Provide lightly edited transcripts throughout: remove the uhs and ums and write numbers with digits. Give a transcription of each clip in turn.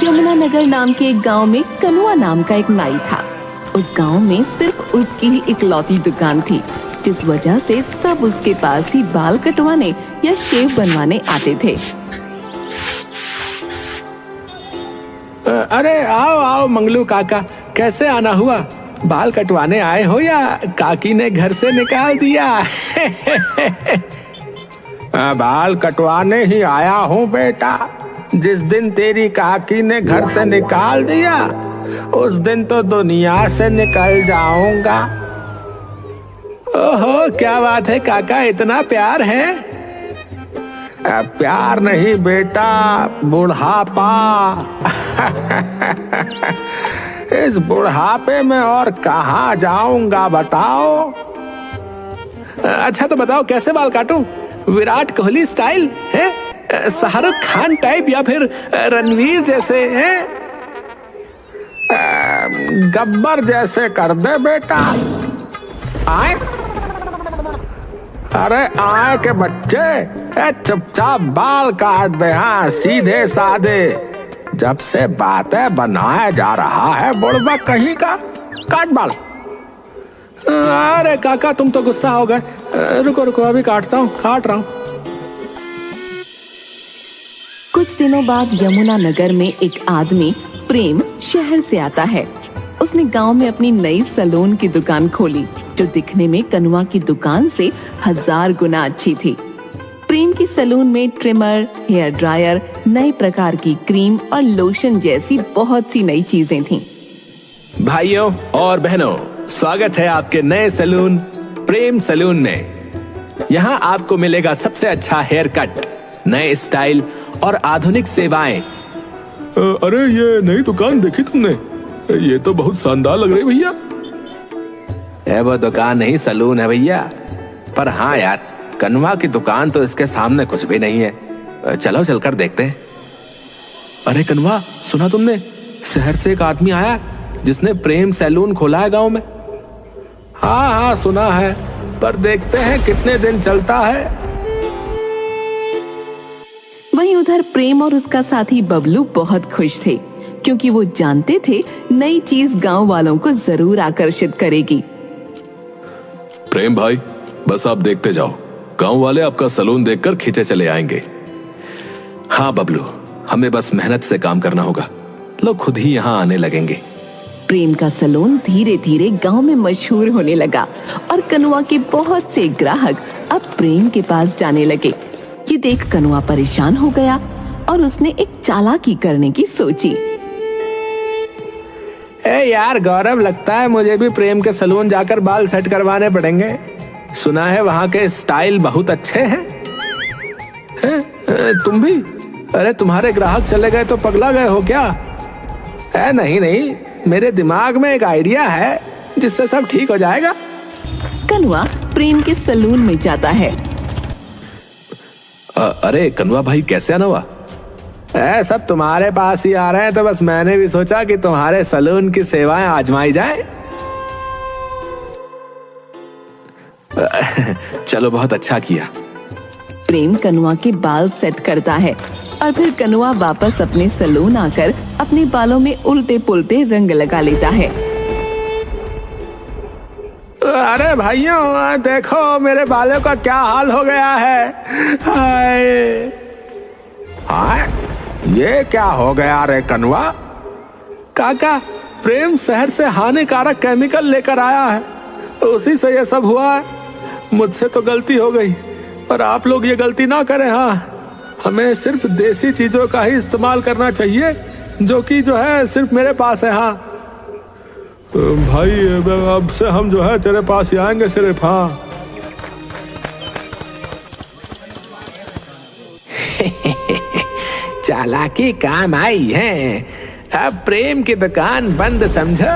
यमुनानगर नाम के एक गांव में कनुआ नाम का एक नाई था। उस गांव में सिर्फ उसकी ही इकलौती दुकान थी, जिस वजह से सब उसके पास ही बाल कटवाने या शेव बनवाने आते थे। अरे आओ आओ मंगलू काका, कैसे आना हुआ? बाल कटवाने आए हो या काकी ने घर से निकाल दिया? बाल कटवाने ही आया हूँ बेटा। जिस दिन तेरी काकी ने घर से निकाल दिया उस दिन तो दुनिया से निकल जाऊंगा। ओहो, क्या बात है काका, इतना प्यार है? प्यार नहीं बेटा, बुढ़ापा। इस बुढ़ापे में और कहाँ जाऊंगा बताओ? अच्छा तो बताओ कैसे बाल काटूं? विराट कोहली स्टाइल है, शाहरुख खान टाइप, या फिर रणवीर जैसे हैं? गब्बर जैसे कर दे बेटा। आए अरे आए के बच्चे, चुपचाप बाल काट दे। हाँ, सीधे साधे। जब से बातें बनाया जा रहा है बुढ़बा कहीं का, काट बाल। अरे काका तुम तो गुस्सा हो गए। रुको रुको, अभी काटता हूँ, काट रहा हूँ। कुछ दिनों बाद यमुनानगर में एक आदमी प्रेम शहर से आता है। उसने गांव में अपनी नई सैलून की दुकान खोली, जो दिखने में कनुआ की दुकान से 1000 गुना अच्छी थी। प्रेम की सैलून में ट्रिमर, हेयर ड्रायर, नए प्रकार की क्रीम और लोशन जैसी बहुत सी नई चीजें थीं। भाइयों और बहनों, स्वागत है आपके नए सैलून प्रेम सैलून में। यहाँ आपको मिलेगा सबसे अच्छा हेयर कट, नए स्टाइल और आधुनिक सेवाएं। अरे ये नई दुकान देखी तुमने? ये तो बहुत शानदार लग रही भैया। वो दुकान नहीं, सैलून है भैया। पर हाँ यार, कनुआ की दुकान तो इसके सामने कुछ भी नहीं है। चलो चलकर देखते हैं। अरे कनुआ, सुना तुमने? शहर से एक आदमी आया जिसने प्रेम सैलून खोला है गांव में। हाँ हाँ सुना है, पर देखते हैं कितने दिन चलता है। वहीं उधर प्रेम और उसका साथी बबलू बहुत खुश थे, क्योंकि वो जानते थे नई चीज गांव वालों को जरूर आकर्षित करेगी। प्रेम भाई, बस आप देखते जाओ, गांव वाले आपका सैलून देखकर खींचे चले आएंगे। हाँ बबलू, हमें बस मेहनत से काम करना होगा, लोग खुद ही यहाँ आने लगेंगे। प्रेम का सैलून धीरे धीरे गांव में मशहूर होने लगा और कनुआ के बहुत से ग्राहक अब प्रेम के पास जाने लगे। ये देख कनुआ परेशान हो गया और उसने एक चालाकी करने की सोची। यार गौरव, लगता है मुझे भी प्रेम के सैलून जाकर बाल सेट करवाने पड़ेंगे। सुना है वहाँ के स्टाइल बहुत अच्छे हैं। तुम भी? अरे तुम्हारे ग्राहक चले गए तो पगला गए हो क्या? नहीं नहीं, मेरे दिमाग में एक आइडिया है जिससे सब ठीक हो जाएगा। कनुआ प्रेम के सैलून में जाता है। अरे कनुआ भाई, कैसे आना हुआ? सब तुम्हारे पास ही आ रहे हैं, तो बस मैंने भी सोचा कि तुम्हारे सैलून की सेवाएं आजमाई जाए। चलो, बहुत अच्छा किया। प्रेम कनुआ के बाल सेट करता है और फिर कनुआ वापस अपने सैलून आकर अपने बालों में उल्टे पुल्टे रंग लगा लेता है। अरे भाइयों, देखो मेरे बालों का क्या हाल हो गया है। हाय, ये क्या हो गया रे कनुआ? काका, प्रेम शहर से हानिकारक केमिकल लेकर आया है, उसी से ये सब हुआ है। मुझसे तो गलती हो गई, पर आप लोग ये गलती ना करें। हाँ, हमें सिर्फ देसी चीजों का ही इस्तेमाल करना चाहिए, जो कि जो है सिर्फ मेरे पास है। हाँ भाई, अब से हम जो है तेरे पास ही आएंगे सिर्फ। हाँ चालाकी काम आई है, अब प्रेम की दुकान बंद समझो।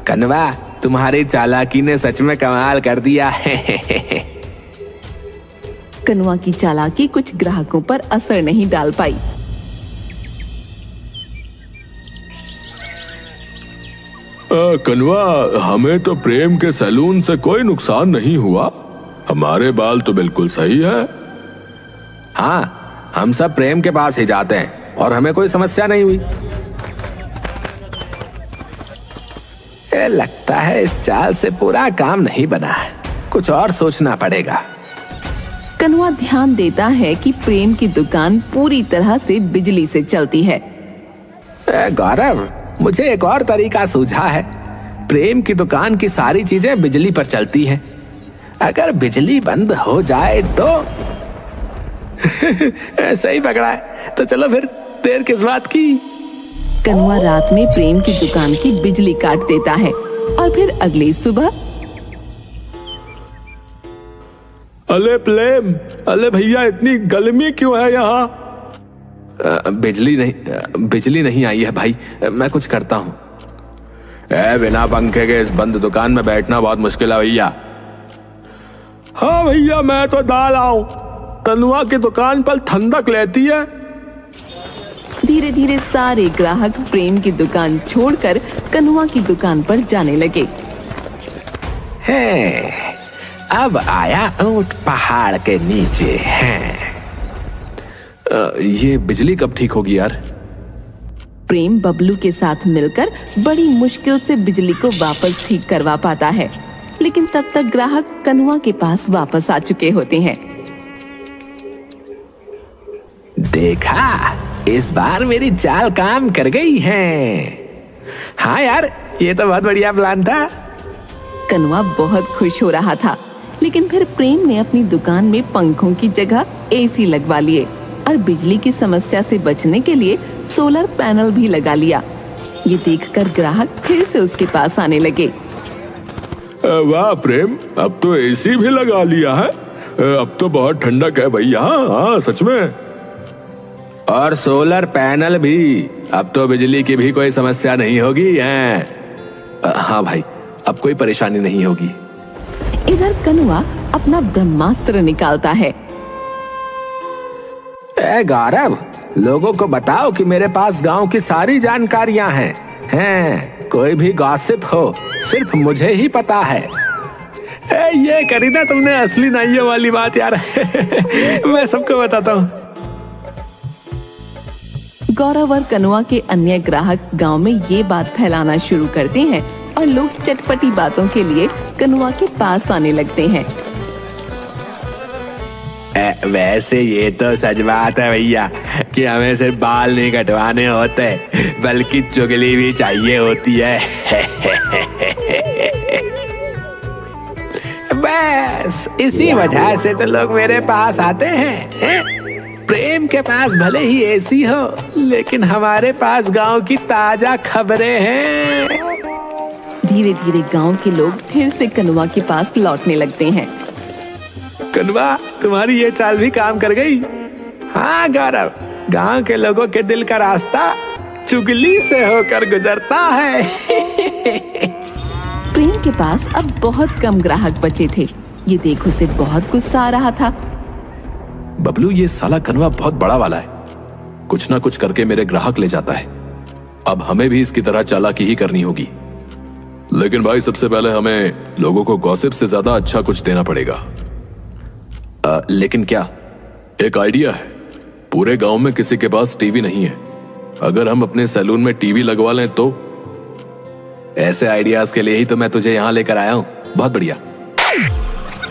कनुआ, तुम्हारी चालाकी ने सच में कमाल कर दिया है। कनुआ की चालाकी कुछ ग्राहकों पर असर नहीं डाल पाई। कनुआ, हमें तो प्रेम के सैलून से कोई नुकसान नहीं हुआ, हमारे बाल तो बिल्कुल सही है। हाँ, हम सब प्रेम के पास ही जाते हैं, और हमें कोई समस्या नहीं हुई। लगता है इस चाल से पूरा काम नहीं बना है, कुछ और सोचना पड़ेगा। कनुआ ध्यान देता है कि प्रेम की दुकान पूरी तरह से बिजली से चलती है। गौरव, मुझे एक और तरीका सूझा है। प्रेम की दुकान की सारी चीजें बिजली पर चलती हैं। अगर बिजली बंद हो जाए तो सही पकड़ा है। तो चलो फिर, देर किस बात की। कनुआ रात में प्रेम की दुकान की बिजली काट देता है और फिर अगली सुबह। अले प्रेम, अले भैया, इतनी गर्मी क्यों है यहाँ? बिजली नहीं आई है भाई, मैं कुछ करता हूँ। बिना पंखे के इस बंद दुकान में बैठना बहुत मुश्किल है भैया। हाँ भैया, मैं तो दाल आऊं। कनुआ की दुकान पर ठंडक लेती है। धीरे धीरे सारे ग्राहक प्रेम की दुकान छोड़कर कनुआ की दुकान पर जाने लगे। अब आया ऊंट पहाड़ के नीचे है। ये बिजली कब ठीक होगी यार? प्रेम बबलू के साथ मिलकर बड़ी मुश्किल से बिजली को वापस ठीक करवा पाता है, लेकिन तब तक ग्राहक कनुआ के पास वापस आ चुके होते हैं। देखा, इस बार मेरी चाल काम कर गई है। हाँ यार, ये तो बहुत बढ़िया प्लान था। कनुआ बहुत खुश हो रहा था, लेकिन फिर प्रेम ने अपनी दुकान में पंखों की जगह एसी लगवा लिए और बिजली की समस्या से बचने के लिए सोलर पैनल भी लगा लिया। ये देखकर ग्राहक फिर से उसके पास आने लगे। वाह प्रेम, अब तो एसी भी लगा लिया है। अब तो बहुत ठंडक है भैया। हाँ सच में। और सोलर पैनल भी, अब तो बिजली की भी कोई समस्या नहीं होगी है। हाँ भाई, अब कोई परेशानी नहीं होगी। इधर कनुआ अपना ब्रह्मास्त्र निकालता है। गौरव, लोगों को बताओ कि मेरे पास गांव की सारी जानकारियां हैं। कोई भी गॉसिप हो, सिर्फ मुझे ही पता है। ये करी ना तुमने असली नाइयों वाली बात यार। मैं सबको बताता हूँ। गौरव और कनुआ के अन्य ग्राहक गांव में ये बात फैलाना शुरू करते हैं और लोग चटपटी बातों के लिए कनुआ के पास आने लगते हैं। वैसे ये तो सच बात है भैया कि हमें सिर्फ बाल नहीं कटवाने होते, बल्कि चुगली भी चाहिए होती है। बस इसी वजह से तो लोग मेरे पास आते हैं। प्रेम के पास भले ही एसी हो, लेकिन हमारे पास गांव की ताजा खबरें हैं। धीरे धीरे गांव के लोग फिर से कनुआ के पास लौटने लगते हैं। कनुआ, तुम्हारी ये चाल भी काम कर गई। हाँ गौरव, गांव के लोगों के दिल का रास्ता चुगली से होकर गुजरता है। प्रेम के पास अब बहुत कम ग्राहक बचे थे। ये देख उसे बहुत गुस्सा आ रहा था। बबलू, ये साला कनुआ बहुत बड़ा वाला है। कुछ ना कुछ करके मेरे ग्राहक ले जाता है। अब हमें भी इसकी तरह चालाकी ही करनी होगी। लेकिन भाई, सबसे पहले हमें लोगों को गॉसिप से ज्यादा अच्छा कुछ देना पड़ेगा। लेकिन क्या? एक आइडिया है। पूरे गांव में किसी के पास टीवी नहीं है। अगर हम अपने सैलून में टीवी लगवा लें तो? ऐसे आइडियाज के लिए ही तो मैं तुझे यहाँ लेकर आया हूँ। बहुत बढ़िया।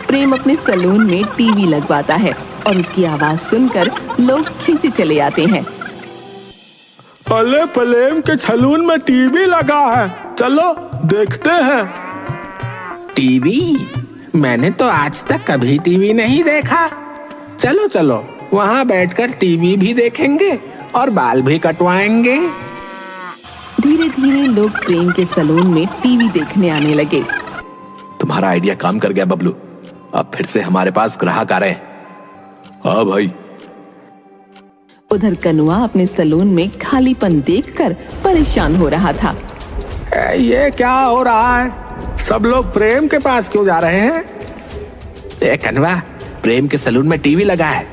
प्रेम अपने सैलून में टीवी लगवाता है और उसकी आवाज सुनकर लोग खींचे चले आते हैं। अले प्रेम के सैलून में टीवी लगा है, चलो देखते हैं। टीवी? मैंने तो आज तक कभी टीवी नहीं देखा। चलो चलो, वहाँ बैठकर टीवी भी देखेंगे और बाल भी कटवाएंगे। धीरे धीरे लोग प्रेम के सैलून में टीवी देखने आने लगे। तुम्हारा आइडिया काम कर गया बबलू। अब फिर से हमारे पास ग्राहक आ रहे हैं। हाँ भाई। उधर कनुआ अपने सैलून में खालीपन देखकर परेशान हो रहा था। ये क्या हो रहा है? सब लोग प्रेम के पास क्यों जा रहे हैं? कनुआ, प्रेम के सैलून में टीवी लगा है,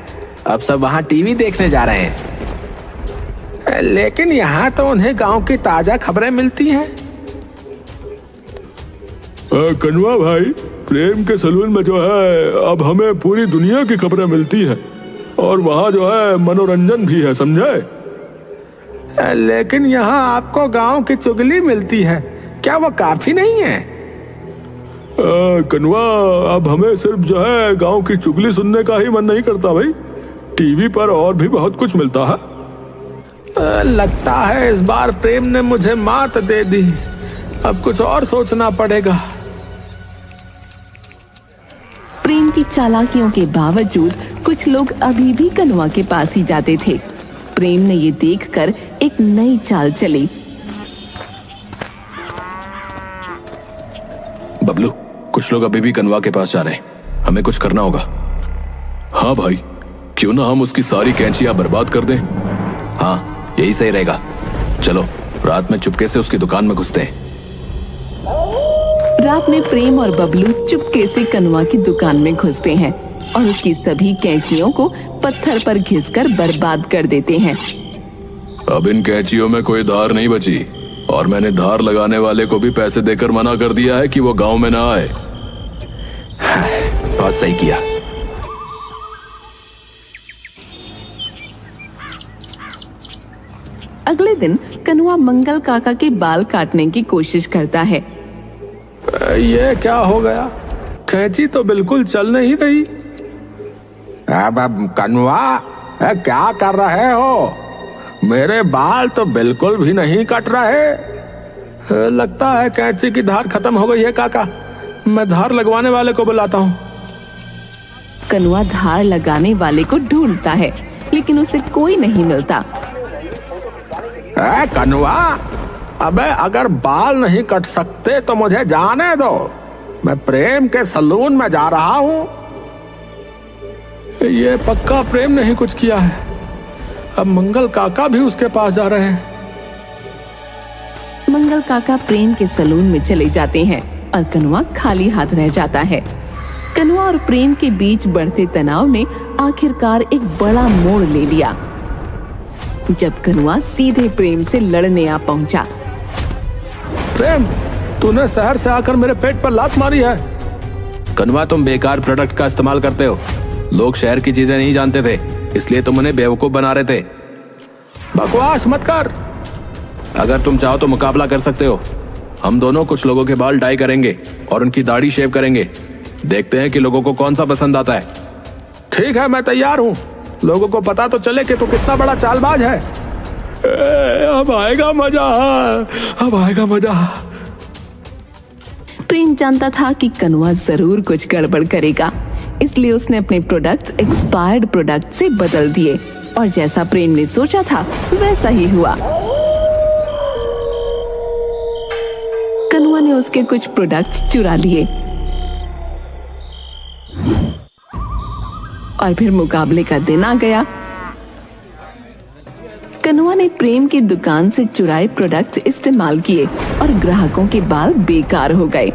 अब सब वहाँ टीवी देखने जा रहे हैं। लेकिन यहाँ तो उन्हें गांव की ताजा खबरें मिलती हैं। कनुआ भाई, प्रेम के सैलून में जो है अब हमें पूरी दुनिया की खबरें मिलती है और वहाँ जो है मनोरंजन भी है, समझे? लेकिन यहाँ आपको गांव की चुगली मिलती है, क्या वो काफी नहीं है? कनवा, अब हमें सिर्फ जो है गांव की चुगली सुनने का ही मन नहीं करता भाई। टीवी पर और भी बहुत कुछ मिलता है। लगता है इस बार प्रेम ने मुझे मात दे दी, अब कुछ और सोचना पड़ेगा। प्रेम की चालाकियों के बावजूद कुछ लोग अभी भी कनुआ के पास ही जाते थे। प्रेम ने ये देखकर एक नई चाल चली। बबलू, कुछ लोग अभी भी कनवा के पास जा रहे हैं, हमें कुछ करना होगा। हाँ भाई, क्यों ना हम उसकी सारी कैंचियां बर्बाद कर दें। हाँ, यही सही रहेगा। चलो रात में चुपके से उसकी दुकान में घुसते हैं। रात में प्रेम और बबलू चुपके से कनुआ की दुकान में घुसते हैं और उसकी सभी कैंचियों को पत्थर पर घिसकर बर्बाद कर देते हैं। अब इन कैंचियों में कोई धार नहीं बची और मैंने धार लगाने वाले को भी पैसे देकर मना कर दिया है कि वो गांव में ना आए। बहुत सही किया। अगले दिन कनुआ मंगल काका के बाल काटने की कोशिश करता है। ये क्या हो गया? कैंची तो बिल्कुल चल नहीं रही। अब कनुआ, क्या कर रहे हो? मेरे बाल तो बिल्कुल भी नहीं कट रहे। लगता है कैंची की धार खत्म हो गई है काका, मैं धार लगवाने वाले को बुलाता हूँ। कनुआ धार लगाने वाले को ढूंढता है लेकिन उसे कोई नहीं मिलता। कनुआ, अबे अगर बाल नहीं कट सकते तो मुझे जाने दो, मैं प्रेम के सलून में जा रहा हूँ। ये पक्का प्रेम ने ही कुछ किया है। अब मंगल काका भी उसके पास जा रहे हैं। मंगल काका प्रेम के सलून में चले जाते हैं और कनुआ खाली हाथ रह जाता है। कनुआ और प्रेम के बीच बढ़ते तनाव ने आखिरकार एक बड़ा मोड़ ले लिया जब कनुआ सीधे प्रेम से लड़ने आ पहुंचा। प्रेम, तूने शहर से आकर मेरे पेट पर लात मारी है। कनवा, तुम बेकार प्रोडक्ट का इस्तेमाल करते हो। लोग शहर की चीजें नहीं जानते थे, इसलिए तुम उन्हें बेवकूफ बना रहे थे। बकवास मत कर। अगर तुम चाहो तो मुकाबला कर सकते हो। हम दोनों कुछ लोगों के बाल डाई करेंगे और उनकी दाढ़ी शेव करेंगे। देखते हैं कि लोगों को कौन सा पसंद आता है। ठीक है, मैं तैयार हूँ। लोगों को पता तो चले कि तू कितना बड़ा चालबाज है। अब आएगा मजा, अब आएगा मजा। प्रेम जानता था कि कनुआ जरूर कुछ गड़बड़ करेगा, इसलिए उसने अपने प्रोडक्ट्स एक्सपायर्ड प्रोडक्ट से बदल दिए और जैसा प्रेम ने सोचा था वैसा ही हुआ। कनुआ ने उसके कुछ प्रोडक्ट्स चुरा लिए और फिर मुकाबले का दिन आ गया। कनुआ ने प्रेम की दुकान से चुराए प्रोडक्ट्स इस्तेमाल किए और ग्राहकों के बाल बेकार हो गए।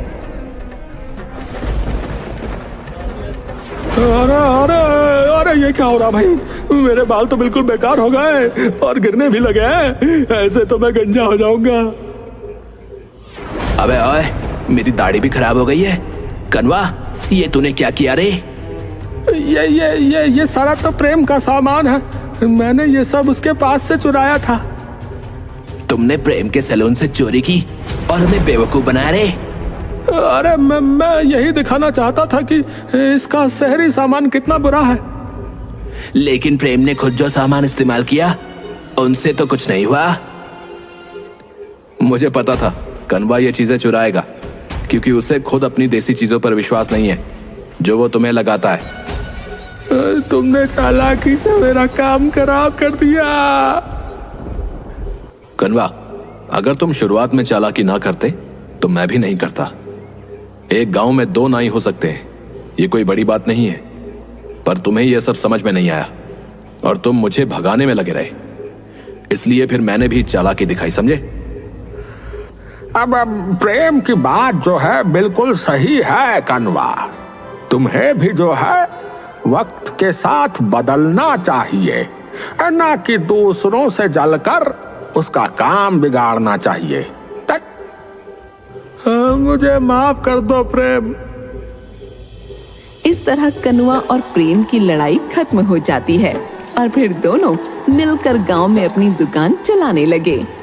अरे अरे अरे, ये क्या हो रहा भाई? मेरे बाल तो बिल्कुल बेकार हो गए और गिरने भी लगे हैं। ऐसे तो मैं गंजा हो जाऊंगा। अबे ओए, मेरी दाढ़ी भी खराब हो गई है। कनवा, ये तूने क्या किया रे? ये सारा तो प्रेम का सामान है। मैंने ये सब उसके पास से चुराया था। तुमने प्रेम के सैलून से चोरी की और हमें बेवकूफ बनाया रे? अरे मैं यही दिखाना चाहता था कि इसका शहरी सामान कितना बुरा है। लेकिन प्रेम ने खुद जो सामान इस्तेमाल किया उनसे तो कुछ नहीं हुआ। मुझे पता था कनवा ये चीजें चुराएगा, क्योंकि उसे खुद अपनी देसी चीजों पर विश्वास नहीं है जो वो तुम्हें लगाता है। तुमने चालाकी से मेरा काम खराब कर दिया। कनवा, अगर तुम शुरुआत में चालाकी ना करते तो मैं भी नहीं करता। एक गांव में दो नाई हो सकते हैं, ये कोई बड़ी बात नहीं है, पर तुम्हें यह सब समझ में नहीं आया और तुम मुझे भगाने में लगे रहे। इसलिए फिर मैंने भी चालाकी दिखाई, समझे? अब प्रेम की बात जो है बिल्कुल सही है कनवा। तुम्हें भी जो है वक्त के साथ बदलना चाहिए, ना कि दूसरों से जलकर उसका काम बिगाड़ना चाहिए। मुझे माफ कर दो प्रेम। इस तरह कनुआ और प्रेम की लड़ाई खत्म हो जाती है और फिर दोनों मिलकर गांव में अपनी दुकान चलाने लगे।